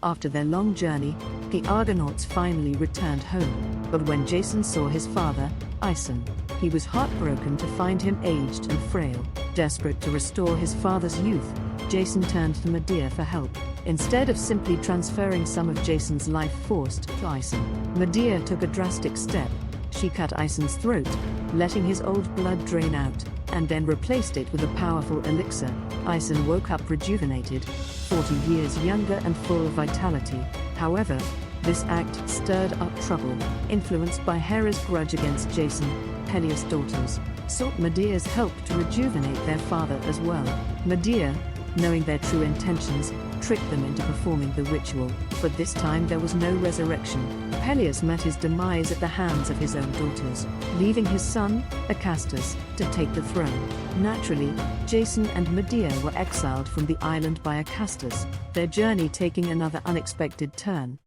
After their long journey, the Argonauts finally returned home, but when Jason saw his father, Jason, he was heartbroken to find him aged and frail. Desperate to restore his father's youth, Jason turned to Medea for help. Instead of simply transferring some of Jason's life force to Jason, Medea took a drastic step. She cut Jason's throat, letting his old blood drain out, and then replaced it with a powerful elixir. Jason woke up rejuvenated, 40 years younger and full of vitality. However, this act stirred up trouble. Influenced by Hera's grudge against Jason, Pelias' daughters sought Medea's help to rejuvenate their father as well. Medea, knowing their true intentions, tricked them into performing the ritual, but this time there was no resurrection. Pelias met his demise at the hands of his own daughters, leaving his son, Acastus, to take the throne. Naturally, Jason and Medea were exiled from the island by Acastus, their journey taking another unexpected turn.